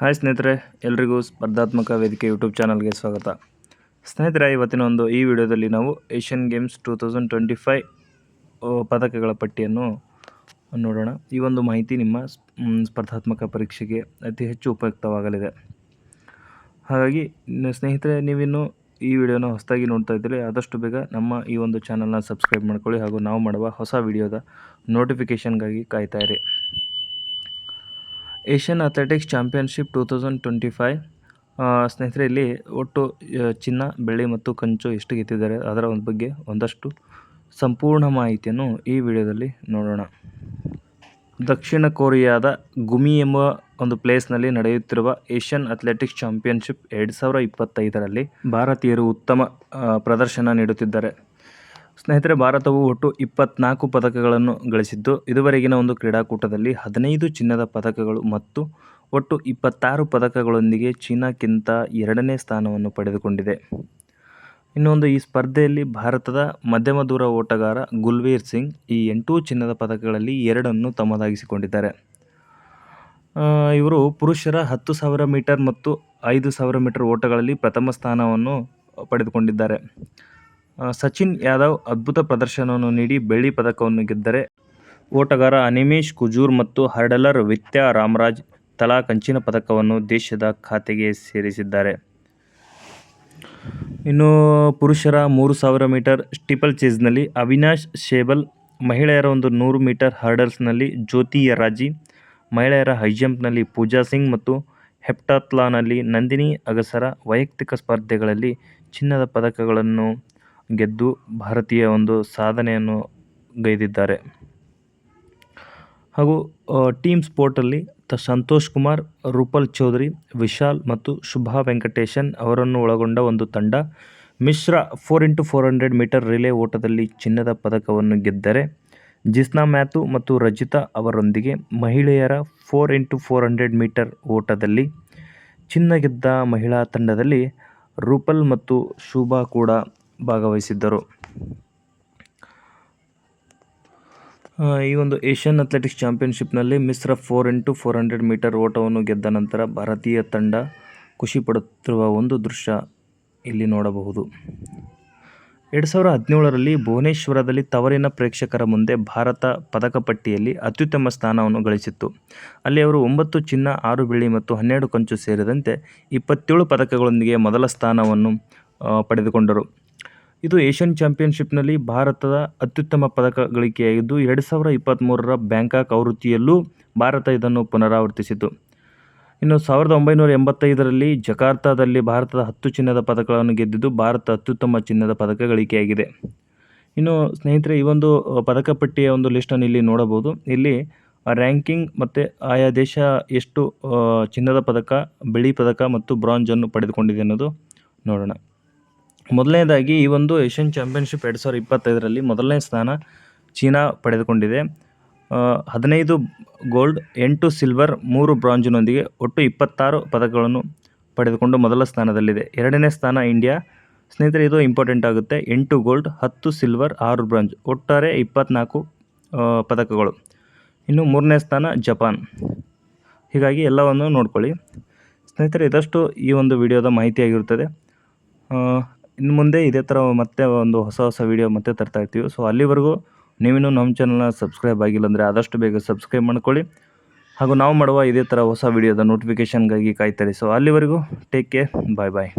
Hi ಸ್ನೇಹಿತರೆ, ಎಲ್ರಿಗೂ ಸ್ಪರ್ಧಾತ್ಮಕ ವೇದಿಕೆ ಯೂಟ್ಯೂಬ್ ಚಾನಲ್ಗೆ ಸ್ವಾಗತ. ಸ್ನೇಹಿತರೆ, ಇವತ್ತಿನ ಈ ವಿಡಿಯೋದಲ್ಲಿ ನಾವು ಏಷ್ಯನ್ ಗೇಮ್ಸ್ 2025 ಪದಕಗಳ ಪಟ್ಟಿಯನ್ನು ನೋಡೋಣ. ಈ ಒಂದು ಮಾಹಿತಿ ನಿಮ್ಮ ಸ್ಪರ್ಧಾತ್ಮಕ ಪರೀಕ್ಷೆಗೆ ಅತಿ ಹೆಚ್ಚು ಉಪಯುಕ್ತವಾಗಲಿದೆ. ಹಾಗಾಗಿ ಸ್ನೇಹಿತರೆ, ನೀವಿನ್ನು ಈ ವಿಡಿಯೋನ ಹೊಸದಾಗಿ ನೋಡ್ತಾ ಇದ್ದರೆ ಆದಷ್ಟು ಬೇಗ ನಮ್ಮ ಈ ಒಂದು ಚಾನಲ್ನ ಸಬ್ಸ್ಕ್ರೈಬ್ ಮಾಡ್ಕೊಳ್ಳಿ ಹಾಗೂ ನಾವು ಮಾಡುವ ಹೊಸ ವಿಡಿಯೋದ ನೋಟಿಫಿಕೇಷನ್ಗಾಗಿ ಕಾಯ್ತಾ ಇರಿ. ಏಷ್ಯನ್ ಅಥ್ಲೆಟಿಕ್ಸ್ ಚಾಂಪಿಯನ್ಶಿಪ್ 2025 ಸ್ನೇಹಿತರೆ, ಇಲ್ಲಿ ಒಟ್ಟು ಚಿನ್ನ, ಬೆಳ್ಳಿ ಮತ್ತು ಕಂಚು ಎಷ್ಟು ಗೆದ್ದಿದ್ದಾರೆ ಅದರ ಬಗ್ಗೆ ಒಂದಷ್ಟು ಸಂಪೂರ್ಣ ಮಾಹಿತಿಯನ್ನು ಈ ವಿಡಿಯೋದಲ್ಲಿ ನೋಡೋಣ. ದಕ್ಷಿಣ ಕೊರಿಯಾದ ಗುಮಿ ಎಂಬ ಒಂದು ಪ್ಲೇಸ್ನಲ್ಲಿ ನಡೆಯುತ್ತಿರುವ ಏಷ್ಯನ್ ಅಥ್ಲೆಟಿಕ್ಸ್ ಚಾಂಪಿಯನ್ಶಿಪ್ 2025ರಲ್ಲಿ ಭಾರತೀಯರು ಉತ್ತಮ ಪ್ರದರ್ಶನ ನೀಡುತ್ತಿದ್ದಾರೆ. ಸ್ನೇಹಿತರೆ, ಭಾರತವು ಒಟ್ಟು 24 ಪದಕಗಳನ್ನು ಗಳಿಸಿದ್ದು, ಇದುವರೆಗಿನ ಒಂದು ಕ್ರೀಡಾಕೂಟದಲ್ಲಿ 15 ಚಿನ್ನದ ಪದಕಗಳು ಮತ್ತು ಒಟ್ಟು 26 ಪದಕಗಳೊಂದಿಗೆ ಚೀನಾಕ್ಕಿಂತ 2ನೇ ಸ್ಥಾನವನ್ನು ಪಡೆದುಕೊಂಡಿದೆ. ಇನ್ನೊಂದು ಈ ಸ್ಪರ್ಧೆಯಲ್ಲಿ ಭಾರತದ ಮಧ್ಯಮ ದೂರ ಓಟಗಾರ ಗುಲ್ವೀರ್ ಸಿಂಗ್ ಈ 8 ಚಿನ್ನದ ಪದಕಗಳಲ್ಲಿ 2 ತಮ್ಮದಾಗಿಸಿಕೊಂಡಿದ್ದಾರೆ. ಇವರು ಪುರುಷರ 10,000 ಮೀಟರ್ ಮತ್ತು 5,000 ಮೀಟರ್ ಓಟಗಳಲ್ಲಿ ಪ್ರಥಮ ಸ್ಥಾನವನ್ನು ಪಡೆದುಕೊಂಡಿದ್ದಾರೆ. ಸಚಿನ್ ಯಾದವ್ ಅದ್ಭುತ ಪ್ರದರ್ಶನವನ್ನು ನೀಡಿ ಬೆಳ್ಳಿ ಪದಕವನ್ನು ಗೆದ್ದರೆ, ಓಟಗಾರ ಅನಿಮೇಶ್ ಕುಜೂರ್ ಮತ್ತು ಹರ್ಡಲರ್ ವಿತ್ಯಾ ರಾಮರಾಜ್ ತಲಾ ಕಂಚಿನ ಪದಕವನ್ನು ದೇಶದ ಖಾತೆಗೆ ಸೇರಿಸಿದ್ದಾರೆ. ಇನ್ನು ಪುರುಷರ 3,000 ಮೀಟರ್ ಸ್ಟೀಪಲ್ ಚೇಸ್ನಲ್ಲಿ ಅವಿನಾಶ್ ಶೇಬಲ್, ಮಹಿಳೆಯರ 100 ಮೀಟರ್ ಹರ್ಡಲ್ಸ್ನಲ್ಲಿ ಜ್ಯೋತಿ ಯರಾಜಿ, ಮಹಿಳೆಯರ ಹೈಜಂಪ್ನಲ್ಲಿ ಪೂಜಾ ಸಿಂಗ್ ಮತ್ತು ಹೆಪ್ಟಾಥ್ಲಾನ್ನಲ್ಲಿ ನಂದಿನಿ ಅಗಸರ ವೈಯಕ್ತಿಕ ಸ್ಪರ್ಧೆಗಳಲ್ಲಿ ಚಿನ್ನದ ಪದಕಗಳನ್ನು ಗೆದ್ದು ಭಾರತೀಯ ಒಂದು ಸಾಧನೆಯನ್ನು ಗೈದಿದ್ದಾರೆ. ಹಾಗೂ ಟೀಮ್ ಸ್ಪೋರ್ಟಲ್ಲಿ ಸಂತೋಷ್ ಕುಮಾರ್, ರೂಪಲ್ ಚೌಧರಿ, ವಿಶಾಲ್ ಮತ್ತು ಶುಭಾ ವೆಂಕಟೇಶನ್ ಅವರನ್ನು ಒಳಗೊಂಡ ಒಂದು ತಂಡ ಮಿಶ್ರ 4x400 ಮೀಟರ್ ರಿಲೇ ಓಟದಲ್ಲಿ ಚಿನ್ನದ ಪದಕವನ್ನು ಗೆದ್ದರೆ, ಜಿಸ್ನಾ ಮ್ಯಾಥ್ಯೂ ಮತ್ತು ರಜಿತಾ ಅವರೊಂದಿಗೆ ಮಹಿಳೆಯರ 4x400 ಮೀಟರ್ ಓಟದಲ್ಲಿ ಚಿನ್ನ ಗೆದ್ದ ಮಹಿಳಾ ತಂಡದಲ್ಲಿ ರೂಪಲ್ ಮತ್ತು ಶುಭಾ ಕೂಡ ಭಾಗವಹಿಸಿದ್ದರು. ಈ ಒಂದು ಏಷ್ಯನ್ ಅಥ್ಲೆಟಿಕ್ಸ್ ಚಾಂಪಿಯನ್ಶಿಪ್ನಲ್ಲಿ ಮಿಶ್ರ 4x400 ಮೀಟರ್ ಓಟವನ್ನು ಗೆದ್ದ ನಂತರ ಭಾರತೀಯ ತಂಡ ಖುಷಿ ಪಡುತ್ತಿರುವ ಒಂದು ದೃಶ್ಯ ಇಲ್ಲಿ ನೋಡಬಹುದು. 2017ರಲ್ಲಿ ಭುವನೇಶ್ವರದಲ್ಲಿ ತವರಿನ ಪ್ರೇಕ್ಷಕರ ಮುಂದೆ ಭಾರತ ಪದಕ ಪಟ್ಟಿಯಲ್ಲಿ ಅತ್ಯುತ್ತಮ ಸ್ಥಾನವನ್ನು ಗಳಿಸಿತ್ತು. ಅಲ್ಲಿ ಅವರು 9 ಚಿನ್ನ, 6 ಬೆಳ್ಳಿ ಮತ್ತು 12 ಕಂಚು ಸೇರಿದಂತೆ 27 ಪದಕಗಳೊಂದಿಗೆ ಮೊದಲ ಸ್ಥಾನವನ್ನು ಪಡೆದುಕೊಂಡರು. ಇದು ಏಷ್ಯನ್ ಚಾಂಪಿಯನ್ಶಿಪ್ನಲ್ಲಿ ಭಾರತದ ಅತ್ಯುತ್ತಮ ಪದಕ ಗಳಿಕೆಯಾಗಿದ್ದು, 2023ರ ಬ್ಯಾಂಕಾಕ್ ಆವೃತ್ತಿಯಲ್ಲೂ ಭಾರತ ಇದನ್ನು ಪುನರಾವರ್ತಿಸಿತು. ಇನ್ನು 1985ರಲ್ಲಿ ಜಕಾರ್ತಾದಲ್ಲಿ ಭಾರತದ 10 ಚಿನ್ನದ ಪದಕಗಳನ್ನು ಗೆದ್ದಿದ್ದು, ಭಾರತ ಅತ್ಯುತ್ತಮ ಚಿನ್ನದ ಪದಕ ಗಳಿಕೆಯಾಗಿದೆ. ಇನ್ನು ಸ್ನೇಹಿತರೆ, ಈ ಒಂದು ಪದಕ ಪಟ್ಟಿಯ ಒಂದು ಲಿಸ್ಟನ್ನು ಇಲ್ಲಿ ನೋಡಬಹುದು. ಇಲ್ಲಿ ರ್ಯಾಂಕಿಂಗ್ ಮತ್ತು ಆಯಾ ದೇಶ ಎಷ್ಟು ಚಿನ್ನದ ಪದಕ, ಬೆಳ್ಳಿ ಪದಕ ಮತ್ತು ಬ್ರಾಂಜನ್ನು ಪಡೆದುಕೊಂಡಿದೆ ಅನ್ನೋದು ನೋಡೋಣ. ಮೊದಲನೇದಾಗಿ ಈ ಒಂದು ಏಷ್ಯನ್ ಚಾಂಪಿಯನ್ಶಿಪ್ 2025ರಲ್ಲಿ ಮೊದಲನೇ ಸ್ಥಾನ ಚೀನಾ ಪಡೆದುಕೊಂಡಿದೆ. 15 ಗೋಲ್ಡ್, 8 ಸಿಲ್ವರ್, 3 ಬ್ರಾಂಜಿನೊಂದಿಗೆ ಒಟ್ಟು 26 ಪದಕಗಳನ್ನು ಪಡೆದುಕೊಂಡು ಮೊದಲ ಸ್ಥಾನದಲ್ಲಿದೆ. ಎರಡನೇ ಸ್ಥಾನ ಇಂಡಿಯಾ. ಸ್ನೇಹಿತರೆ, ಇದು ಇಂಪಾರ್ಟೆಂಟ್ ಆಗುತ್ತೆ. 8 ಗೋಲ್ಡ್, 10 ಸಿಲ್ವರ್, 6 ಬ್ರಾಂಜ್, ಒಟ್ಟಾರೆ 24 ಪದಕಗಳು. ಇನ್ನು ಮೂರನೇ ಸ್ಥಾನ ಜಪಾನ್. ಹೀಗಾಗಿ ಎಲ್ಲವನ್ನು ನೋಡ್ಕೊಳ್ಳಿ ಸ್ನೇಹಿತರೆ. ಇದಷ್ಟು ಈ ಒಂದು ವಿಡಿಯೋದ ಮಾಹಿತಿಯಾಗಿರುತ್ತದೆ. ಇನ್ನು ಮುಂದೆ ಇದೇ ಥರ ಮತ್ತೆ ಒಂದು ಹೊಸ ವಿಡಿಯೋ ಮತ್ತೆ ತರ್ತಾ ಇರ್ತೀವಿ. ಸೊ ಅಲ್ಲಿವರೆಗೂ ನೀವಿನ್ನೂ ನಮ್ಮ ಚಾನಲ್ನ ಸಬ್ಸ್ಕ್ರೈಬ್ ಆಗಿಲ್ಲ ಅಂದರೆ ಆದಷ್ಟು ಬೇಗ ಸಬ್ಸ್ಕ್ರೈಬ್ ಮಾಡ್ಕೊಳ್ಳಿ ಹಾಗೂ ನಾವು ಮಾಡುವ ಇದೇ ಥರ ಹೊಸ ವಿಡಿಯೋದ ನೋಟಿಫಿಕೇಷನ್ಗಾಗಿ ಕಾಯ್ತಾರೆ. ಸೊ ಅಲ್ಲಿವರೆಗೂ ಟೇಕ್ ಕೇರ್, ಬಾಯ್.